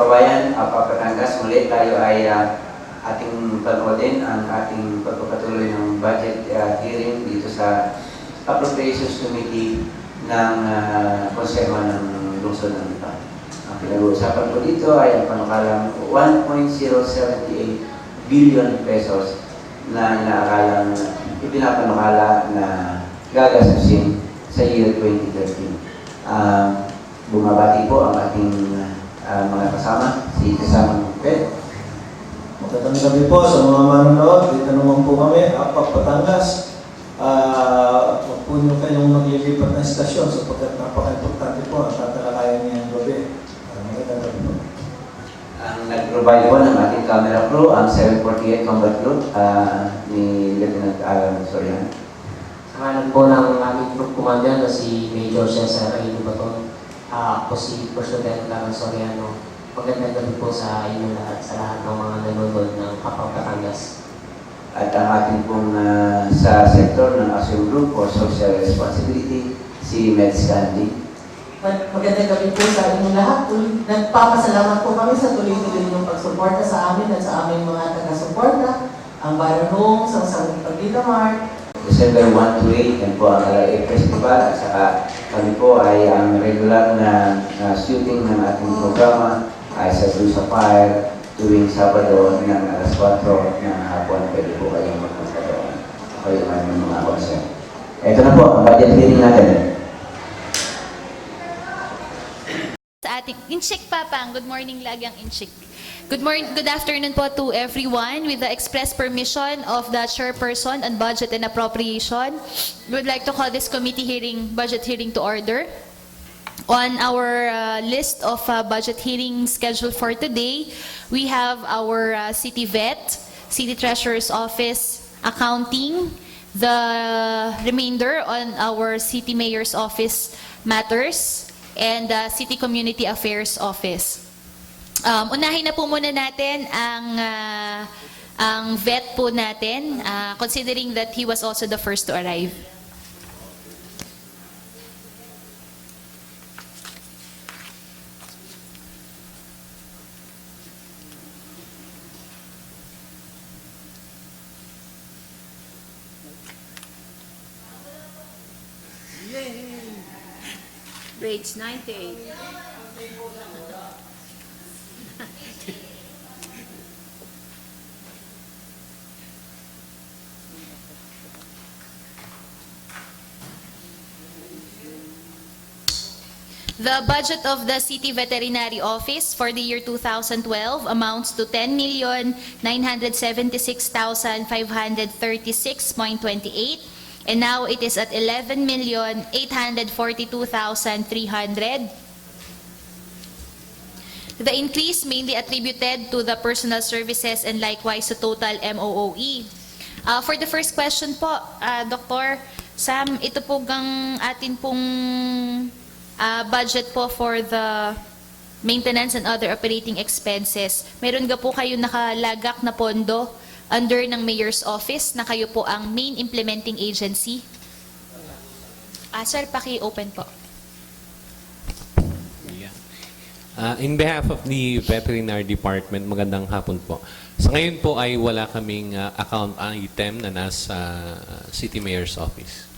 kababayan, Papatangas, muli tayo ay ating panoodin ang ating pagpapatuloy ng budget hearing dito sa Appropriations Committee ng Konseho ng Lungsod ng Lipa. Ang pinag-uusapan po dito ay ang panukalang 1.078 billion pesos na inaakalang ipinapanukala na gagastusin sa year 2013. Bumabati po ang ating mga kasama, si Kasamang Pet. Magandang gabi po sa mga manonood. Dito naman po kami, Apak, Batangas. Huwag po nyo kayong maglilipat ng estasyon sapagkat napaka-importante po ang tatalakayan ngayong gabi. Magandang gabi po. Ang nag-provide po ng ating camera crew, ang 748 Combat Group ni Lieutenant Alan Soriano. Sa ngalan po ng aming group commander na si Major Cesar Aino Baton, ako si First Lieutenant Alan Soriano. Magandang gabi po sa inyo lahat, sa lahat ng mga nanonood ng Apak, Batangas. At ang ating pong sa sektor ng Action Group for Social Responsibility, si Meds Candy. Magandang gabi po sa inyong lahat. Nagpapasalamat po kami sa tuloy-tuloy ng pagsuporta sa amin at sa aming mga taga-suporta. Ang Baron Homes, ang San Pagdita Mart. December 1 to 8, yan po ang Alae Festival. At saka kami po ay ang regular na shooting ng ating programa ay sa Blue Sapphire tuwing Sabado ng alas 4 ng hapon. Pwede po kayong magpunta doon. Kayo ng mga concert. Ito na po, ang budget hearing natin. Sa ating Inchik Papang, good morning lagi ang Inchik. Good afternoon po to everyone. With the express permission of the Chairperson on Budget and Appropriation, we would like to call this committee hearing, budget hearing to order. On our list of budget hearings scheduled for today, we have our City Vet, City Treasurer's Office, Accounting, the remainder on our City Mayor's Office matters, and City Community Affairs Office. Unahin na po muna natin ang vet po natin, considering that he was also the first to arrive. Grades 9 to 8. The budget of the City Veterinary Office for the year 2012 amounts to 10,976,536.28, and now it is at 11,842,300. The increase mainly attributed to the personal services and likewise to total MOOE. For the first question po, Dr. Sam, ito po ang atin pong budget po for the maintenance and other operating expenses. Meron ga po kayo nakalagak na pondo under ng Mayor's Office na kayo po ang main implementing agency? Sir, paki-open po. In behalf of the Veterinary Department, magandang hapon po. Sa ngayon po ay wala kaming account item na nasa City Mayor's Office.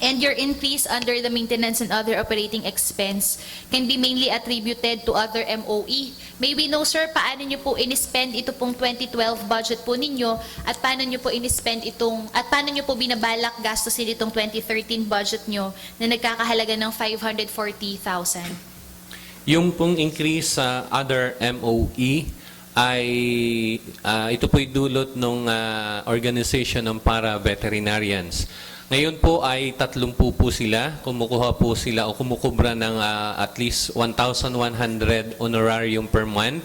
And your increase under the maintenance and other operating expense can be mainly attributed to other MOE. May we know, sir, paano nyo po in-spend ito pong 2012 budget po ninyo at paano nyo po in-spend itong, at paano nyo po binabalak gastusin itong 2013 budget nyo na nagkakahalaga ng 540,000? Yung pong increase sa other MOE ay ito po'y dulot ng organization ng para-veterinarians. Ngayon po ay 30 po sila, kumukuha po sila o kumukubra ng at least 1,100 honorarium per month.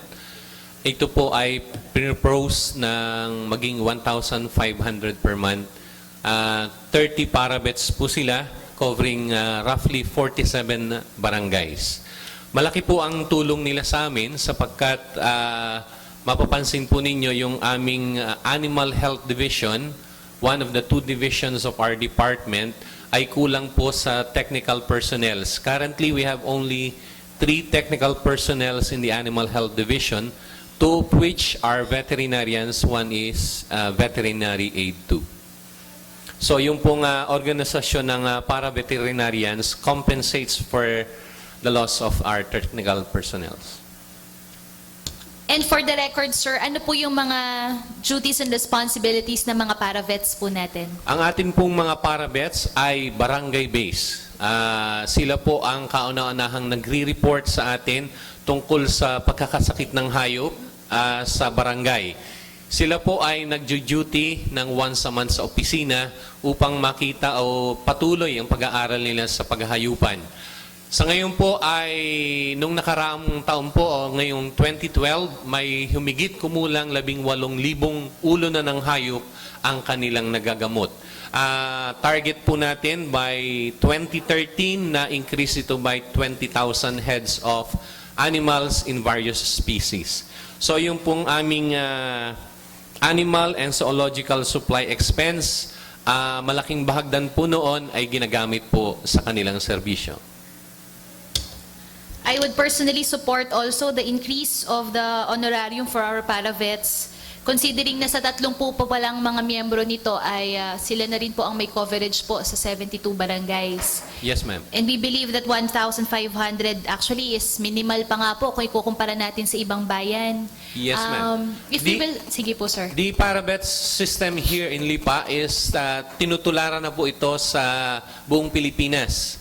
Ito po ay pinropose ng maging 1,500 per month. 30 para-vets po sila, covering roughly 47 barangays. Malaki po ang tulong nila sa amin sapagkat mapapansin po ninyo yung aming Animal Health Division, one of the two divisions of our department, ay kulang po sa technical personnel. Currently, we have only 3 technical personnels in the Animal Health Division, 2 of which are veterinarians, 1 is veterinary aid 2. So yung pong organisasyon ng para-veterinarians compensates for the loss of our technical personnels. And for the record, sir, ano po yung mga duties and responsibilities ng mga para-vets po natin? Ang atin pong mga para-vets ay barangay-based. Sila po ang kauna-unahang nagre-report sa atin tungkol sa pagkakasakit ng hayop sa barangay. Sila po ay nagjo-duty ng once a month sa opisina upang makita o patuloy ang pag-aaral nila sa paghahayupan. Sa ngayon po ay, nung nakaraang taon po, ngayong 2012, may humigit kumulang 18,000 ulo na ng hayop ang kanilang nagagamot. Target po natin by 2013 na increase ito by 20,000 heads of animals in various species. So yung pong aming animal and zoological supply expense, malaking bahagdan po noon ay ginagamit po sa kanilang serbisyo. I would personally support also the increase of the honorarium for our para-vets. Considering na sa 30 po pa lang mga miyembro nito ay sila na rin po ang may coverage po sa 72 barangays. Yes, ma'am. And we believe that 1,500 actually is minimal pa nga po kung ikukumpara natin sa ibang bayan. Yes, ma'am. If we will, sige po, sir. The para-vets system here in Lipa is tinutularan na po ito sa buong Pilipinas.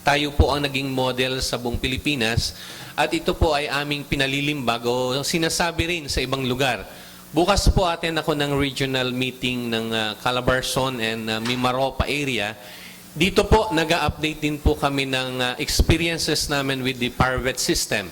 Tayo po ang naging model sa buong Pilipinas at ito po ay aming pinalilimbag o sinasabi rin sa ibang lugar. Bukas po atin ako ng regional meeting ng Calabarzon and Mimaropa area. Dito po nag-update din po kami ng experiences namin with the para-vet system.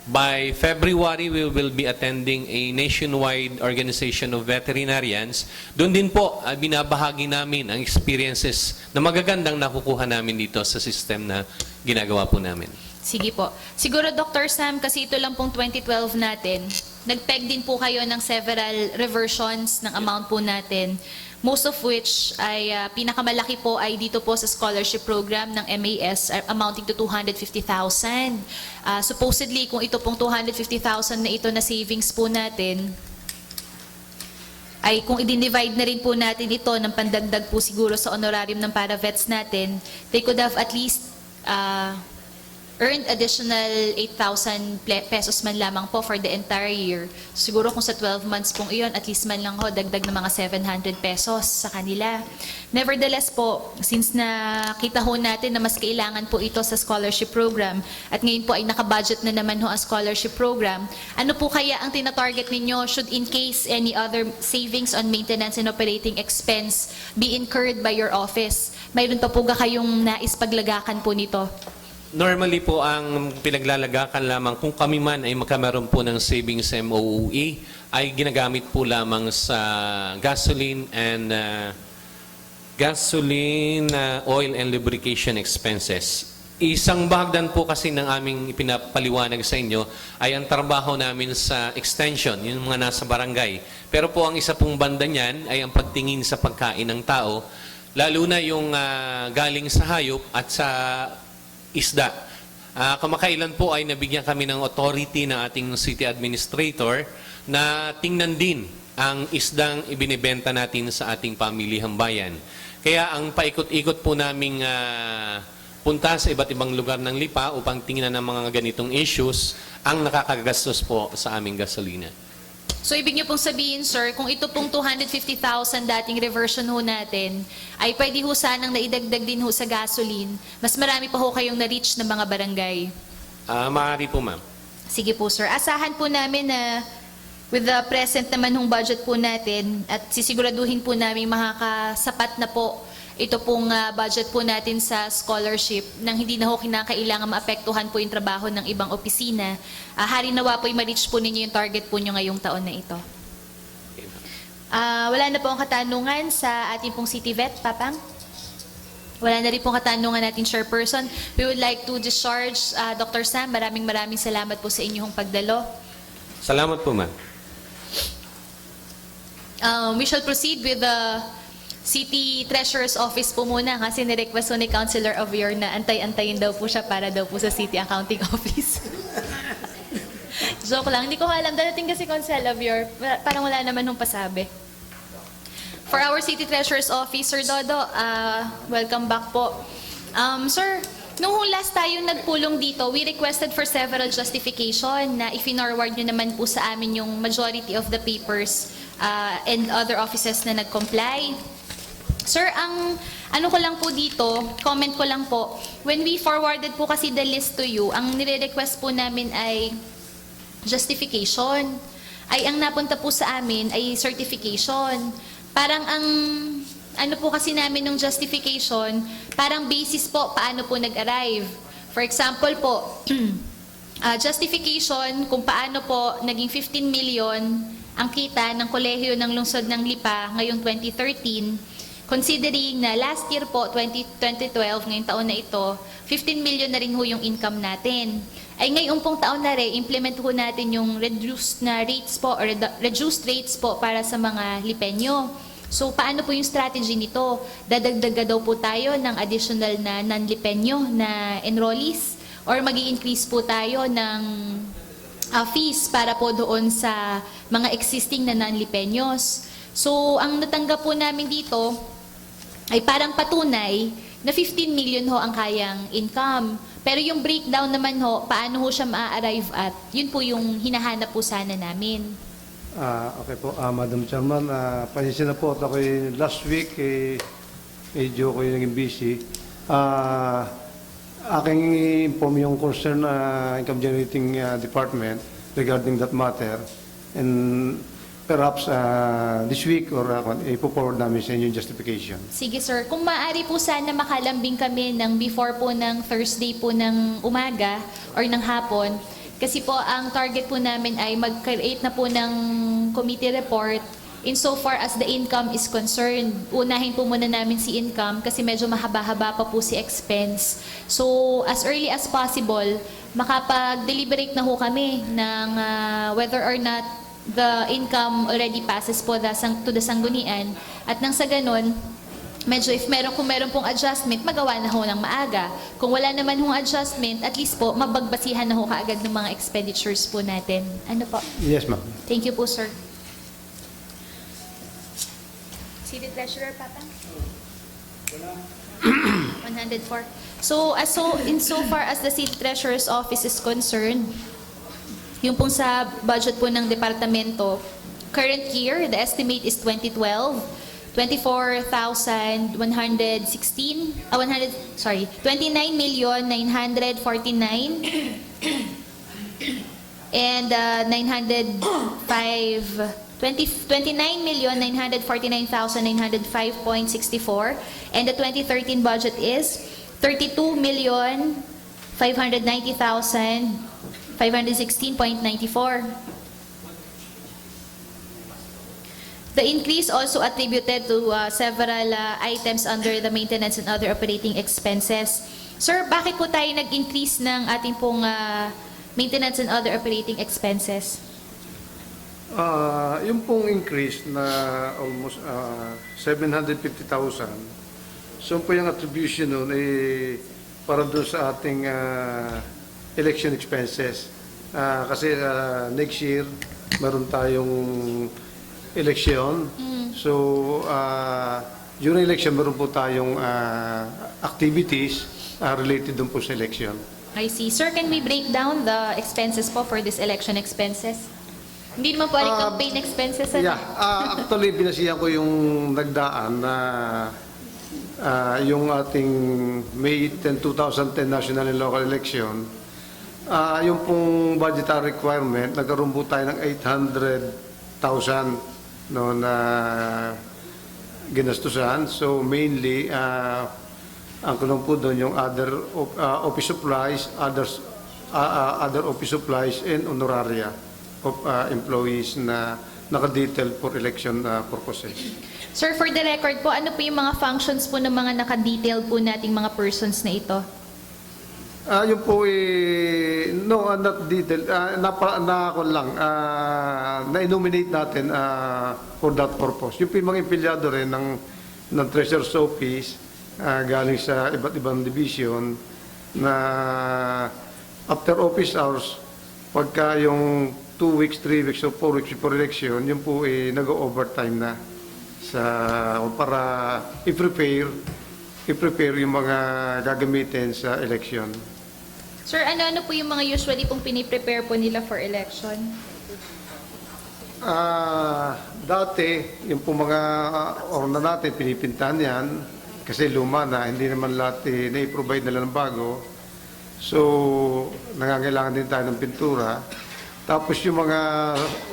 By February, we will be attending a nationwide organization of veterinarians. Doon din po, binabahagi namin ang experiences na magagandang nakukuha namin dito sa system na ginagawa po namin. Sige po. Siguro, Dr. Sam, kasi ito lang pong 2012 natin, nag-peg din po kayo ng several reversions ng amount po natin. Most of which ay pinakamalaki po ay dito po sa scholarship program ng MAS amounting to 250,000. Supposedly, kung ito pong 250,000 na ito na savings po natin, ay kung i-divide na rin po natin ito ng pandagdag po siguro sa honorarium ng para-vets natin, they could have at least earned additional 8,000 pesos man lamang po for the entire year. Siguro kung sa 12 months pong iyon, at least man lang ho, dagdag ng mga 700 pesos sa kanila. Nevertheless po, since nakita ho natin na mas kailangan po ito sa scholarship program, at ngayon po ay nakabudget na naman ho ang scholarship program, ano po kaya ang tinatarget ninyo should in case any other savings on maintenance and operating expense be incurred by your office? Mayroon pa po kayong nais paglagakan po nito? Normally po ang pinaglalagakan lamang kung kami man ay magkameron po ng savings MOOE ay ginagamit po lamang sa gasoline and oil and lubrication expenses. Isang bahagdan po kasi ng aming ipinapaliwanag sa inyo ay ang trabaho namin sa extension, yung mga nasa barangay. Pero po ang isa pong banda niyan ay ang pagtingin sa pagkain ng tao, lalo na yung galing sa hayop at sa isda. Kamakailan po ay nabigyan kami ng authority ng ating city administrator na tingnan din ang isdang ibinibenta natin sa ating pamilihang bayan. Kaya ang paikot-ikot po naming punta sa iba't ibang lugar ng Lipa upang tingnan ang mga ganitong issues ang nakakagastos po sa aming gasolina. So, ibig niyo pong sabihin, sir, kung ito pong 250,000 dating reversion ho natin, ay pwede ho sanang naidagdag din ho sa gasoline, mas marami pa ho kayong na-reach ng mga barangay. Maaari po, ma'am. Sige po, sir. Asahan po namin na with the present naman hong budget po natin at sisiguraduhin po namin makakasapat na po ito pong budget po natin sa scholarship nang hindi na ho kinakailangan maapektuhan po yung trabaho ng ibang opisina. Hari nawa po ma-reach po ninyo yung target po nyo ngayong taon na ito. Wala na po ang katanungan sa ating pong City Vet, Papang? Wala na rin pong katanungan natin, Chairperson. We would like to discharge Dr. Sam. Maraming salamat po sa inyong pagdalo. Salamat po, ma'am. We shall proceed with the City Treasurer's Office po muna kasi nirequest po ni Councilor Avior na antay-antayin daw po siya para daw po sa City Accounting Office. Joke lang, hindi ko alam. Darating kasi Councilor Avior, parang wala naman nung pasabi. For our City Treasurer's Office, Sir Dodo, welcome back po. Sir, nung last tayo nagpulong dito, we requested for several justification na i-forward nyo naman po sa amin yung majority of the papers and other offices na nag-comply. Sir, ang ano ko lang po dito, comment ko lang po, when we forwarded po kasi the list to you, ang nire-request po namin ay justification. Ay ang napunta po sa amin ay certification. Parang ang ano po kasi namin ng justification, parang basis po paano po nag-arrive. For example po, justification kung paano po naging 15 million ang kita ng kolehiyo ng lungsod ng Lipa ngayong 2013, considering na last year po, 2012, ngayong taon na ito, 15 million na rin ho yung income natin. Ay ngayong pong taon na rin, implement ho natin yung reduced rates po para sa mga Lipenyo. So, paano po yung strategy nito? Dadagdaga daw po tayo ng additional na non-Lipenyo na enrollees? Or mag-i-increase po tayo ng fees para po doon sa mga existing na non-Lipenyos? So, ang natanggap po namin dito ay parang patunay na 15 million ho ang kayang income. Pero yung breakdown naman ho, paano ho siya ma-arrive at, yun po yung hinahanap po sana namin. Okay po, Madam Chairman, pasensya na po at ako last week, medyo ako naging busy. Aking inform yung concern income generating department regarding that matter. And perhaps this week or ipo-forward namin sa inyo yung justification. Sige sir, kung maaari po sana makalambing kami ng before po ng Thursday po ng umaga or ng hapon. Kasi po ang target po namin ay mag-create na po ng committee report insofar as the income is concerned. Unahin po muna namin si income kasi medyo mahaba-haba pa po si expense. So as early as possible, makapag-deliberate na ho kami ng whether or not the income already passes po to the sanggunian. At nang sa ganun, medyo kung meron pong adjustment, magawa na ho ng maaga. Kung wala naman hong adjustment, at least po, mabagbasihan na ho kaagad ng mga expenditures po natin. Ano po? Yes, ma'am. Thank you po, sir. City Treasurer, Papa? 104. So insofar as the City Treasurer's Office is concerned, yung pong sa budget po ng departamento, current year, the estimate is 2012, 29,949,949 and 29,949,905.64, and the 2013 budget is 32,590,516.94. The increase also attributed to several items under the maintenance and other operating expenses. Sir, bakit po tayo nag-increase ng ating pong maintenance and other operating expenses? Yung pong increase na almost 750,000, so po yung attribution nun para doon sa ating election expenses. Kasi next year, meron tayong election. So, during election, meron po tayong activities related dun po sa election. I see. Sir, can we break down the expenses po for this election expenses? Hindi naman po campaign expenses. Yeah, actually, binasihan ko yung nagdaan na yung ating May 10, 2010 national and local election. Yung pong budgetary requirement, nagkaroon po tayo ng 800,000 no, na ginastusan. So mainly, ang kulong po doon yung other office supplies, other office supplies and honoraria of employees na naka-detail for election purposes. Sir, for the record po, ano po yung mga functions po ng mga naka-detail po nating mga persons na ito? Yung po no, not detail, na-nominate natin for that purpose. Yung po yung mga empleyado rin ng ng Treasurer's Office galing sa iba't ibang division na after office hours, pagka yung 2 weeks, 3 weeks, o 4 weeks before election, yun po nag-overtime na para i-prepare yung mga gagamitin sa election. Sir, ano po yung mga usually pong piniprepare po nila for election? Dati, yung po mga orna natin, pinipintahan yan, kasi luma na, hindi naman lahat na-provide nila ng bago. So, nangangailangan din tayo ng pintura. Tapos yung mga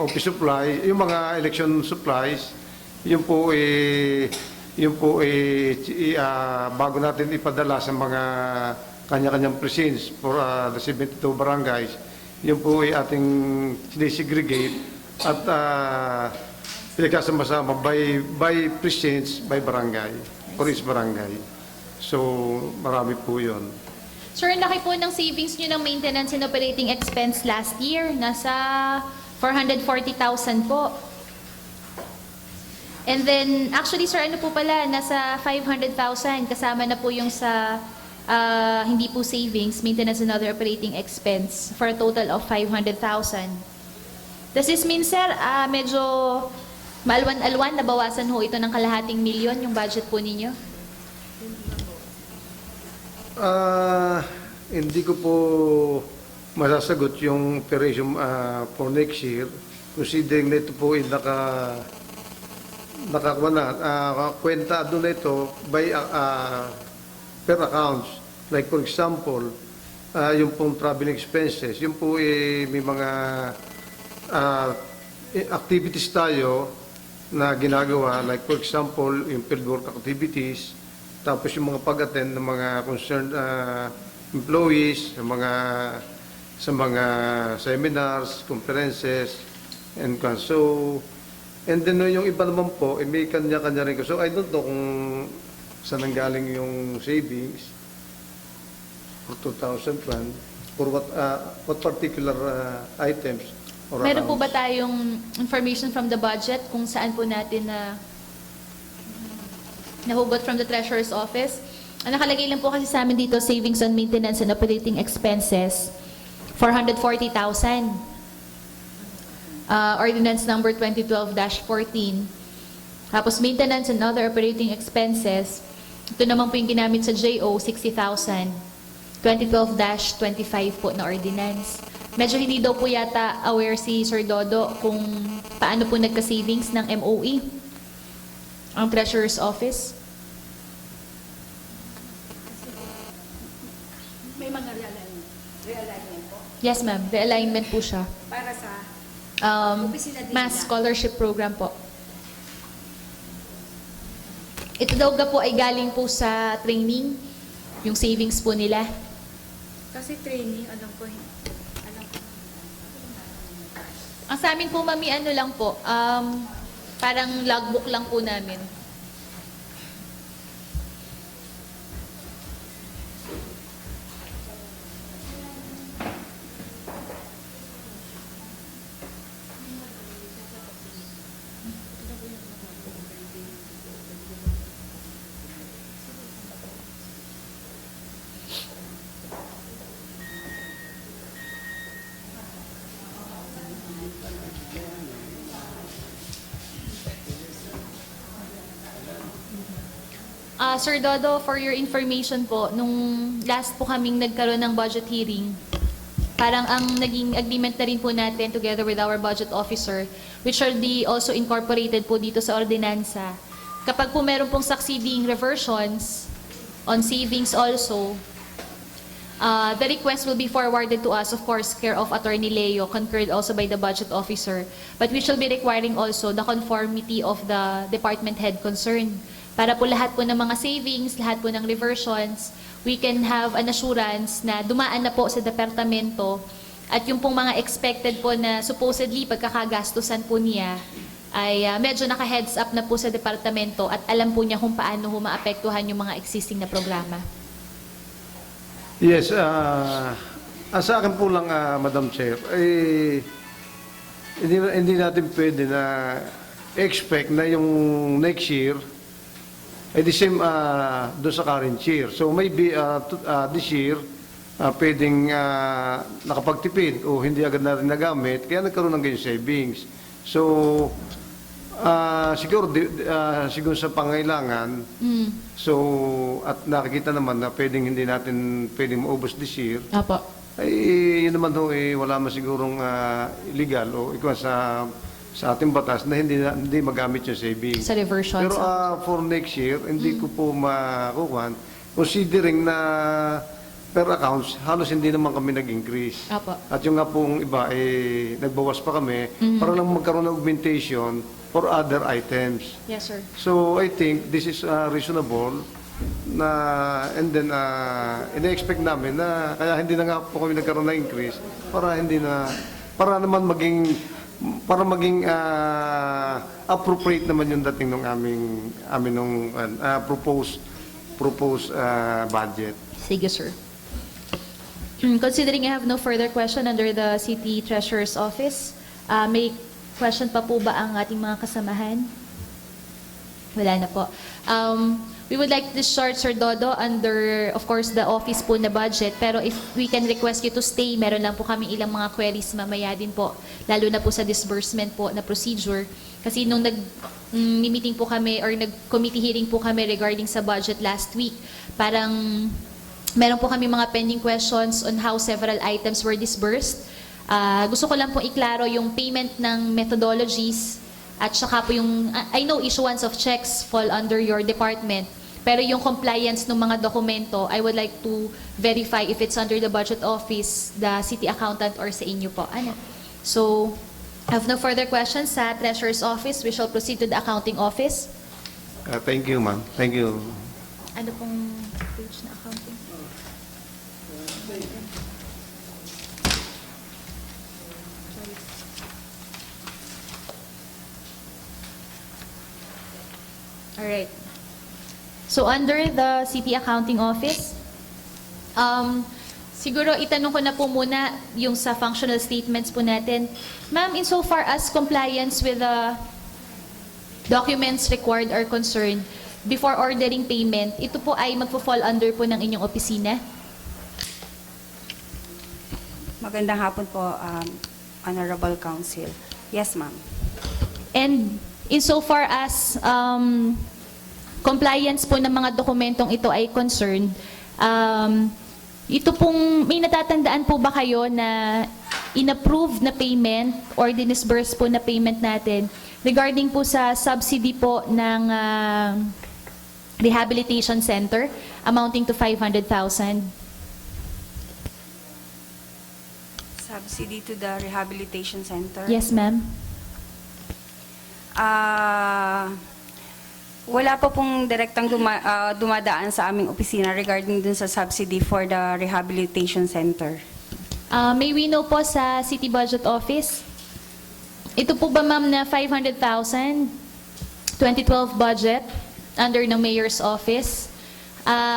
office supply, yung mga election supplies, yun po bago natin ipadala sa mga kanya-kanyang precincts for the 72 barangays, yun po ating sinesegregate at pinagkasama-sama by precincts, by barangay, for each barangay. So, marami po yun. Sir, laki po ng savings nyo ng maintenance and operating expense last year. Nasa 440,000 po. And then, actually sir, ano po pala, nasa 500,000. Kasama na po yung sa hindi po savings, maintenance and other operating expense for a total of 500,000. Does this mean, sir, medyo maalwan-alwan, nabawasan ho ito ng kalahating milyon yung budget po ninyo? Hindi ko po masasagot yung operation for next year, considering na ito po kwenta doon na ito by per accounts. Like for example, yung pong traveling expenses, yung po may mga activities tayo na ginagawa, like for example, yung fieldwork activities, tapos yung mga pag-attend ng mga concerned employees, sa mga seminars, conferences, and so, and then yung iba naman po, may kanya-kanya rin ko. So I don't know kung saan nanggaling yung savings for 2001, for what particular items. Meron po ba tayong information from the budget kung saan po natin nahugot from the Treasurer's Office? Ang nakalagay lang po kasi sa amin dito, savings on maintenance and operating expenses, 440,000. Ordinance number 2012-14. Tapos maintenance and other operating expenses, ito naman po yung ginamit sa JO, 60,000. 2012-25 po na ordinance. Medyo hindi daw po yata aware si Sir Dodo kung paano po nagka-savings ng MOE, ang Treasurer's Office. May mga realignment po Yes, ma'am. Realignment po siya. para sa opisina din Mass nila. scholarship program po. Ito daw po ay galing po sa training, yung savings po nila. Kasi training, alam ko. Ang sa amin po, mami, ano lang po, parang logbook lang po namin. Sir Dodo, for your information po, nung last po kaming nagkaroon ng budget hearing, parang ang naging agreement na rin po natin together with our budget officer, which are also incorporated po dito sa ordinansa. Kapag po meron pong succeeding reversions on savings also, the request will be forwarded to us, of course, care of Attorney Leo, concurred also by the budget officer. But we shall be requiring also the conformity of the department head concerned. Para po lahat po ng mga savings, lahat po ng reversions, we can have an assurance na dumaan na po sa departamento at yung pong mga expected po na supposedly pagkakagastusan po niya ay medyo naka-heads up na po sa departamento at alam po niya kung paano maapektuhan yung mga existing na programa. Yes, sa akin po lang, Madam Chair, hindi natin pwede na expect na yung next year Ay the same doon sa current year. So maybe this year, pwedeng nakapagtipid o hindi agad na rin nagamit, kaya nagkaroon ng ganyan savings. So, siguro sa pangailangan, so, at nakikita naman na hindi natin pwedeng maubos this year, Apo. ay yun naman ho, wala man sigurong illegal o ikaw sa ating batas na hindi magamit yung savings. Sa reversion. Pero for next year, hindi ko po makukuhan, considering na per accounts, halos hindi naman kami nag-increase. Apo. At yung nga pong iba, nagbawas pa kami para lang magkaroon ng augmentation for other items. Yes, sir. So I think this is reasonable na, and then ina-expect namin na kaya hindi na nga po kami nagkaroon ng increase para naman maging appropriate naman yung dating ng aming nung proposed budget. Sige, sir. Considering I have no further question under the City Treasurer's Office, may question pa po ba ang ating mga kasamahan? Wala na po. We would like to short, Sir Dodo, under, of course, the office po na budget. Pero if we can request you to stay, meron lang po kami ilang mga queries mamaya din po. Lalo na po sa disbursement po na procedure. Kasi nung nag-meeting po kami or nag-committee hearing po kami regarding sa budget last week, parang meron po kami mga pending questions on how several items were disbursed. Gusto ko lang po iklaro yung payment ng methodologies at saka po yung, I know issuance of checks fall under your department, pero yung compliance ng mga dokumento, I would like to verify if it's under the budget office, the city accountant, or sa inyo po. So, I have no further questions sa Treasurer's Office. We shall proceed to the accounting office. Thank you, ma'am. Thank you. Ano pong page na accounting? Alright. So under the City Accounting Office, siguro itanong ko na po muna yung sa functional statements po natin. Ma'am, insofar as compliance with the documents required are concerned, before ordering payment, ito po ay magpo-fall under po ng inyong opisina? Magandang hapon po, Honorable Council. Yes, ma'am. And insofar as compliance po ng mga dokumentong ito ay concerned, ito pong, may natatandaan po ba kayo na in-approve na payment or dinisburse po na payment natin regarding po sa subsidy po ng rehabilitation center amounting to 500,000? Subsidy to the rehabilitation center? Yes, ma'am. Wala pa pong direktang dumadaan sa aming opisina regarding dun sa subsidy for the rehabilitation center. May we know po sa City Budget Office? Ito po ba, ma'am, na 500,000, 2012 budget under ng Mayor's Office?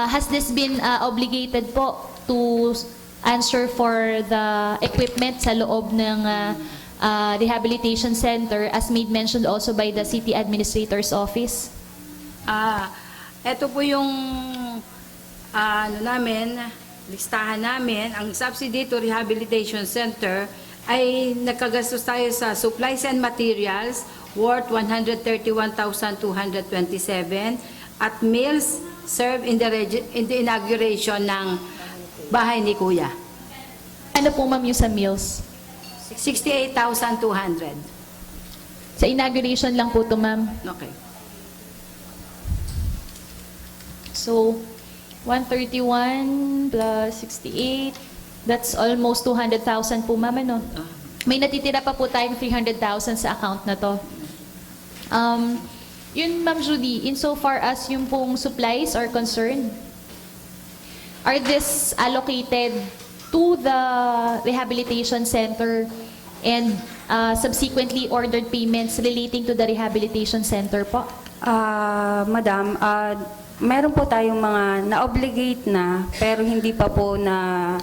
Has this been obligated po to answer for the equipment sa loob ng rehabilitation center as made mentioned also by the City Administrator's Office? Ito po yung listahan namin. Ang subsidy to rehabilitation center ay nagkagastos tayo sa supplies and materials worth 131,227 at meals served in the inauguration ng bahay ni Kuya. Ano po, ma'am, yung sa meals? 68,200. Sa inauguration lang po to, ma'am. Okay. So, 131 plus 68, that's almost 200,000 po, ma'am, ano? May natitira pa po tayong 300,000 sa account na to. Yun, Ma'am Judy, insofar as yung pong supplies are concerned, are this allocated to the rehabilitation center and subsequently ordered payments relating to the rehabilitation center po? Madam, Meron po tayong mga na-obligate na pero hindi pa po na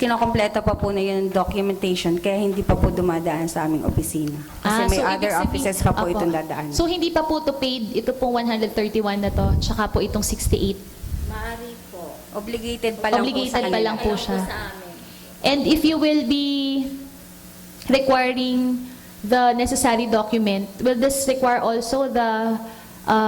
kinokompleto pa po na yung documentation kaya hindi pa po dumadaan sa aming opisina. Kasi may so other ibig sabihin- offices pa po Apo. itong dadaan. So hindi pa po to paid, ito pong 131 na to, tsaka po itong 68. Maaari po. Obligated pa lang po sa Obligated pa kanila. lang po siya. And if you will be requiring the necessary document, will this require also the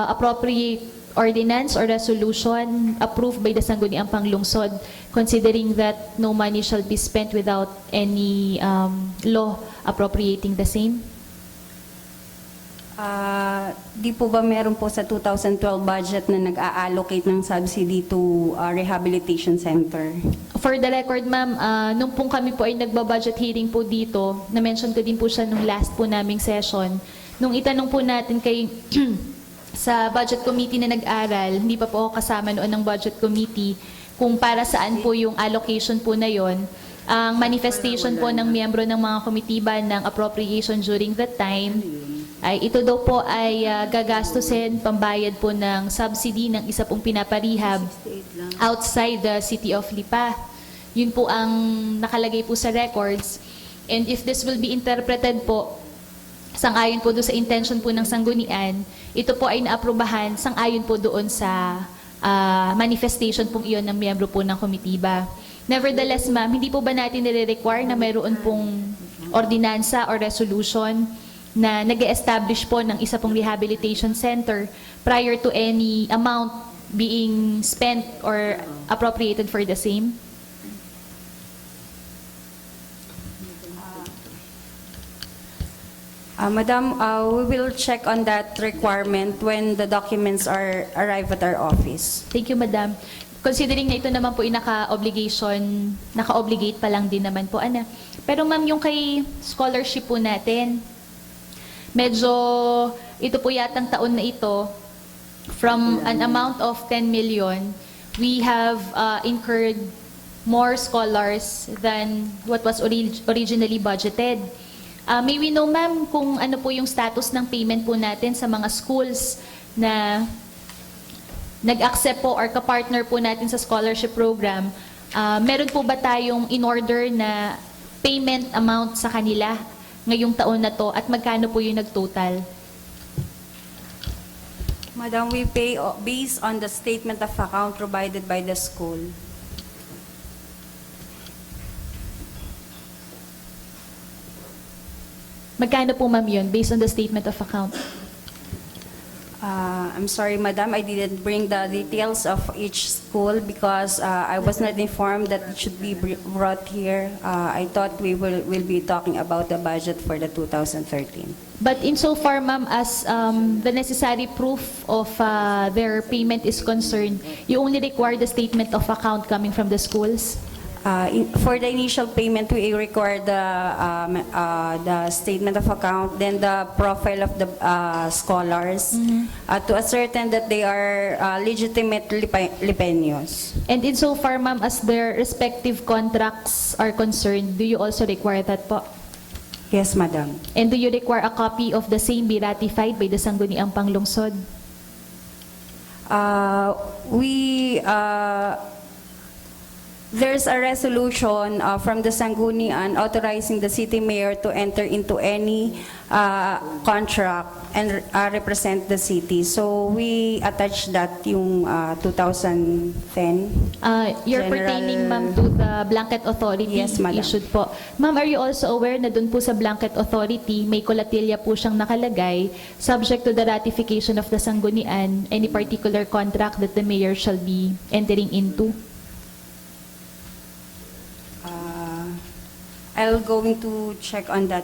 appropriate ordinance or resolution approved by the Sangguniang Panglungsod, considering that no money shall be spent without any law appropriating the same? Di po ba meron po sa 2012 budget na nag-a-allocate ng subsidy to rehabilitation center? For the record, ma'am, nung pong kami po ay nagba-budget hearing po dito, na-mention ko din po siya nung last po naming session, nung itanong po natin kay sa budget committee na nag-aral, hindi pa po ako kasama noon ng budget committee, kung para saan po yung allocation po na yon. Ang manifestation po ng miyembro ng mga komitiba ng appropriation during that time, ay ito daw po ay gagastusin pambayad po ng subsidy ng isa pong pinaparehab outside the city of Lipa. Yun po ang nakalagay po sa records. And if this will be interpreted po, sang-ayon po doon sa intention po ng sanggunian, ito po ay naaprubahan sang-ayon po doon sa manifestation pong iyon ng miyembro po ng komitiba. Nevertheless, ma'am, hindi po ba natin nire-require na mayroon pong ordinansa or resolution na nag-establish po ng isa pong rehabilitation center prior to any amount being spent or appropriated for the same? Madam, we will check on that requirement when the documents arrive at our office. Thank you, Madam. Considering na ito naman po ay naka-obligate pa lang din naman po, Ana. Pero ma'am, yung kay scholarship po natin, medyo ito po yatang taon na ito, from an amount of 10 million, we have incurred more scholars than what was originally budgeted. May we know, ma'am, kung ano po yung status ng payment po natin sa mga schools na nag-accept po or kapartner po natin sa scholarship program? Meron po ba tayong in-order na payment amount sa kanila ngayong taon na to at magkano po yung nag-total? Madam, we pay based on the statement of account provided by the school. Magkano po, ma'am, yun based on the statement of account? I'm sorry, Madam, I didn't bring the details of each school because I was not informed that it should be brought here. I thought we will be talking about the budget for the 2013. But insofar, ma'am, as the necessary proof of their payment is concerned, you only require the statement of account coming from the schools? For the initial payment, we require the statement of account, then the profile of the scholars, to ascertain that they are legitimate Lipeños. And insofar, ma'am, as their respective contracts are concerned, do you also require that po? Yes, Madam. And do you require a copy of the same be ratified by the Sangguniang Panglungsod? There's a resolution from the Sanggunian authorizing the city mayor to enter into any contract and represent the city. So we attach that yung 2010. You're General- pertaining, ma'am, to the blanket authority Yes, madam. issued po. Ma'am, are you also aware na dun po sa blanket authority, may kolatilya po siyang nakalagay, subject to the ratification of the Sanggunian, any particular contract that the mayor shall be entering into? I'll going to check on that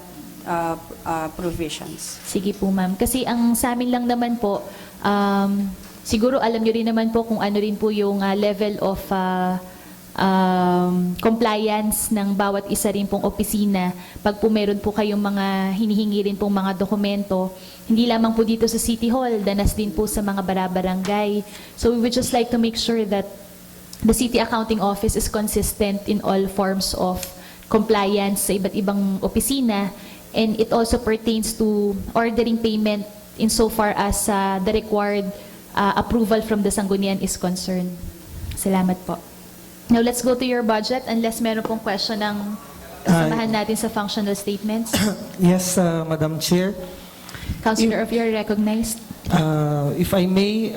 provisions. Sige po, ma'am. Kasi ang sa amin lang naman po, siguro alam nyo rin naman po kung ano rin po yung level of compliance ng bawat isa rin pong opisina. Pag po meron po kayong mga hinihingi rin pong mga dokumento, hindi lamang po dito sa City Hall, danas din po sa mga barabarangay. So we would just like to make sure that the City Accounting Office is consistent in all forms of compliance sa iba't ibang opisina, and it also pertains to ordering payment insofar as the required approval from the Sanggunian is concerned. Salamat po. Now let's go to your budget unless meron pong question ng kasamahan natin sa functional statements. Yes, Madam Chair. Councilor of you're recognized. If I may,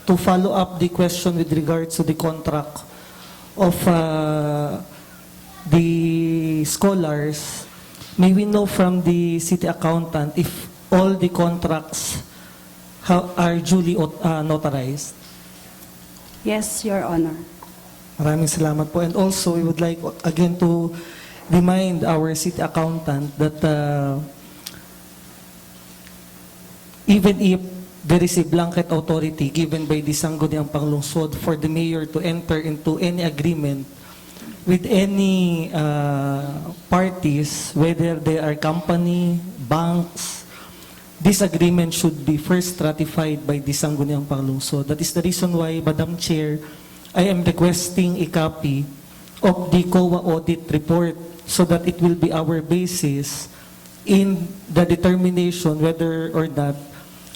to follow up the question with regards to the contract of the scholars, may we know from the city accountant if all the contracts are duly notarized? Yes, Your Honor. Maraming salamat po. And also, we would like again to remind our city accountant that even if there is a blanket authority given by the Sangguniang Panglungsod for the mayor to enter into any agreement with any parties, whether they are company, banks, this agreement should be first ratified by the Sangguniang Panglungsod. That is the reason why, Madam Chair, I am requesting a copy of the COA audit report so that it will be our basis in the determination whether or not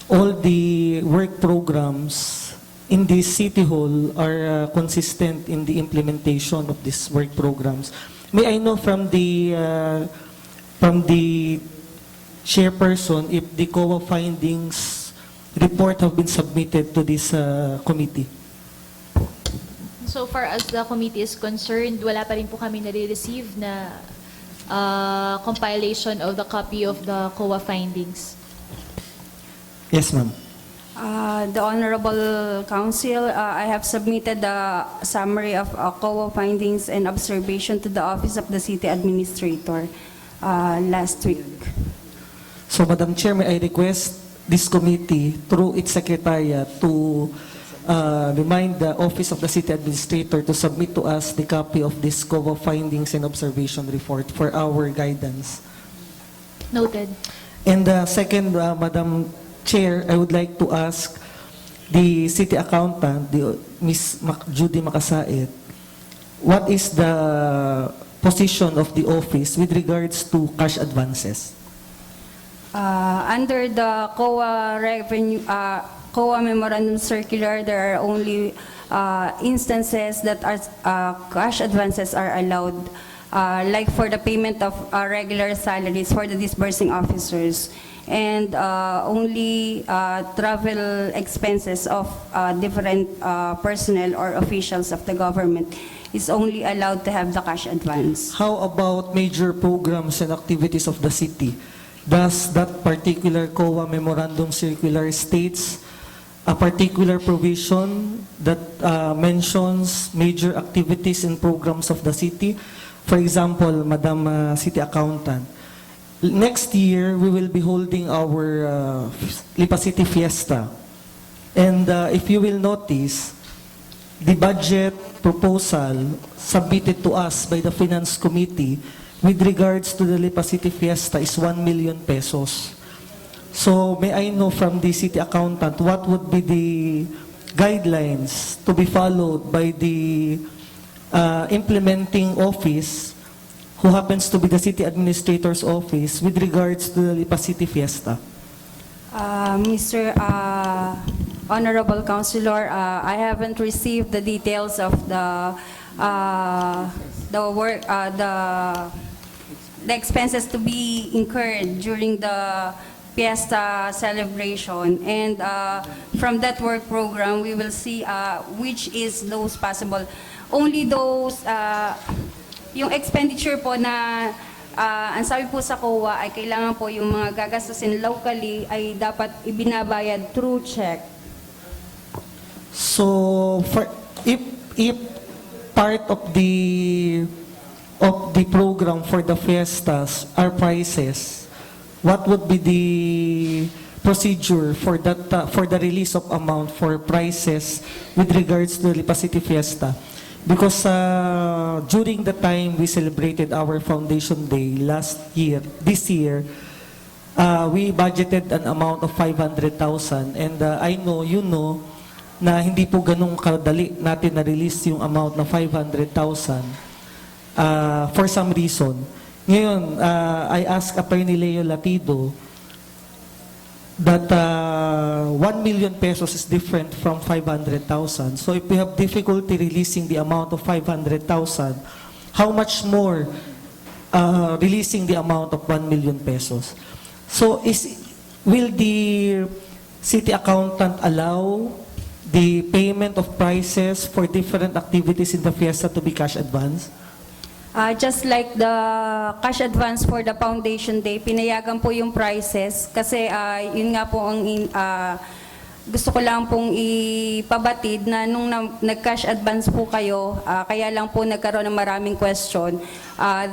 all the work programs in this city hall are consistent in the implementation of these work programs. May I know from the chairperson if the COA findings report have been submitted to this committee? So far as the committee is concerned, wala pa rin po kami nare-receive na compilation of the copy of the COA findings. Yes, ma'am. The Honorable Council, I have submitted the summary of COA findings and observation to the Office of the City Administrator last week. So, Madam Chair, may I request this committee through its secretariat to remind the Office of the City Administrator to submit to us the copy of this COA findings and observation report for our guidance. Noted. And second, Madam Chair, I would like to ask the City Accountant, Ms. Judy Makasait, what is the position of the office with regards to cash advances? Under the COA revenue, COA memorandum circular, there are only instances that are cash advances are allowed, like for the payment of regular salaries for the disbursing officers, and only travel expenses of different personnel or officials of the government is only allowed to have the cash advance. How about major programs and activities of the city? Does that particular COA memorandum circular states a particular provision that mentions major activities and programs of the city? For example, Madam City Accountant, next year we will be holding our Lipa City Fiesta. And if you will notice, the budget proposal submitted to us by the Finance Committee with regards to the Lipa City Fiesta is 1 million pesos. So may I know from the city accountant what would be the guidelines to be followed by the implementing office who happens to be the city administrator's office with regards to the Lipa City Fiesta? Mr. Honorable Councilor, I haven't received the details of the expenses to be incurred during the Fiesta celebration, and from that work program we will see which is those possible. Only those yung expenditure po na ang sabi po sa COA ay kailangan po yung mga gagastusin locally ay dapat ibinabayad through check. So if part of the program for the fiestas are prices, what would be the procedure for that for the release of amount for prices with regards to the Lipa City Fiesta? Because during the time we celebrated our Foundation Day this year, we budgeted an amount of 500,000, and I know you know na hindi po ganun kadali natin na-release yung amount na 500,000 for some reason. Ngayon, I asked Attorney Leo Latido that 1 million pesos is different from 500,000. So if we have difficulty releasing the amount of 500,000, how much more releasing the amount of 1 million pesos? So will the city accountant allow the payment of prices for different activities in the fiesta to be cash advance? Just like the cash advance for the Foundation Day, pinayagan po yung prices kasi yun nga po ang gusto ko lang pong ipabatid na nung nag-cash advance po kayo, kaya lang po nagkaroon ng maraming question.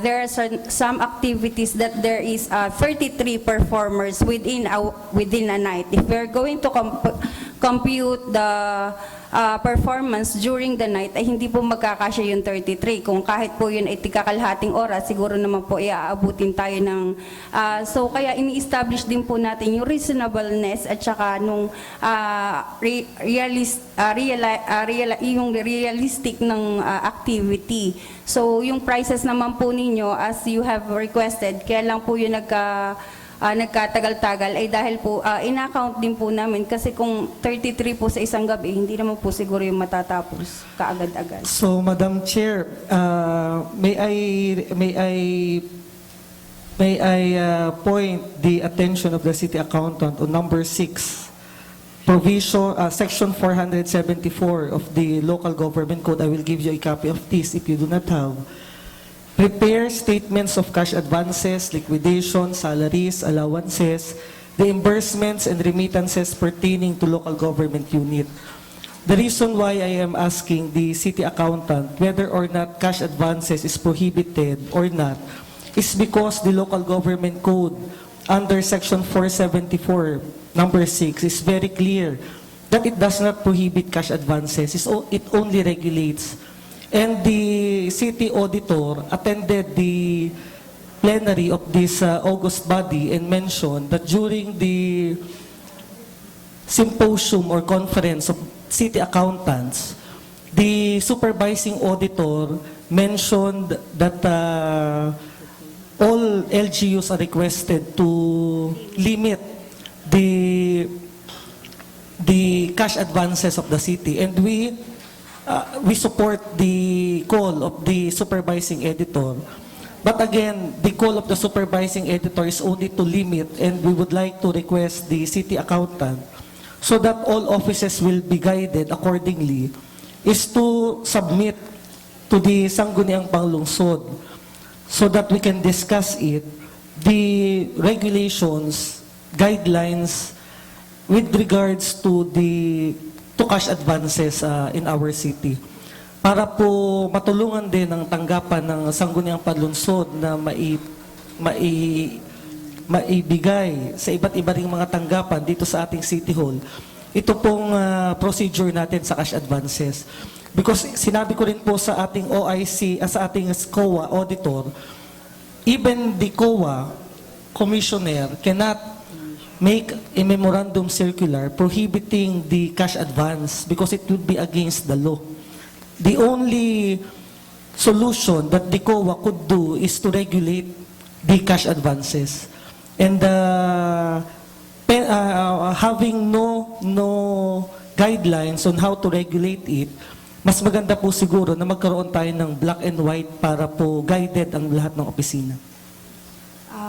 There are some activities that there is 33 performers within a night. If we're going to compute the performance during the night, ay hindi po magkakasya yung 33. Kung kahit po yun ay tigakalahating oras, siguro naman po iaabutin tayo ng... so kaya ini-establish din po natin yung reasonableness at saka nung yung realistic ng activity. So yung prices naman po ninyo, as you have requested, kaya lang po yung nagkatagal-tagal ay dahil po in-account din po namin kasi kung 33 po sa isang gabi, hindi naman po siguro yung matatapos kaagad-agad. So, Madam Chair, may I point the attention of the city accountant on number 6, provision, section 474 of the Local Government Code. I will give you a copy of this if you do not have. Prepare statements of cash advances, liquidation, salaries, allowances, reimbursements, and remittances pertaining to local government unit. The reason why I am asking the city accountant whether or not cash advances is prohibited or not is because the local government code under section 474, number 6, is very clear that it does not prohibit cash advances. It only regulates. And the city auditor attended the plenary of this August body and mentioned that during the symposium or conference of city accountants, the supervising auditor mentioned that all LGUs are requested to limit the cash advances of the city, and we support the call of the supervising editor. But again, the call of the supervising editor is only to limit, and we would like to request the city accountant so that all offices will be guided accordingly, is to submit to the Sangguniang Panglungsod so that we can discuss it, the regulations, guidelines with regards to cash advances in our city. Para po matulungan din ang tanggapan ng Sangguniang Panlungsod na maibigay sa iba't iba ring mga tanggapan dito sa ating City Hall, ito pong procedure natin sa cash advances. Because sinabi ko rin po sa ating OIC, sa ating COA auditor, even the COA commissioner cannot make a memorandum circular prohibiting the cash advance because it would be against the law. The only solution that the COA could do is to regulate the cash advances. And having no guidelines on how to regulate it, mas maganda po siguro na magkaroon tayo ng black and white para po guided ang lahat ng opisina.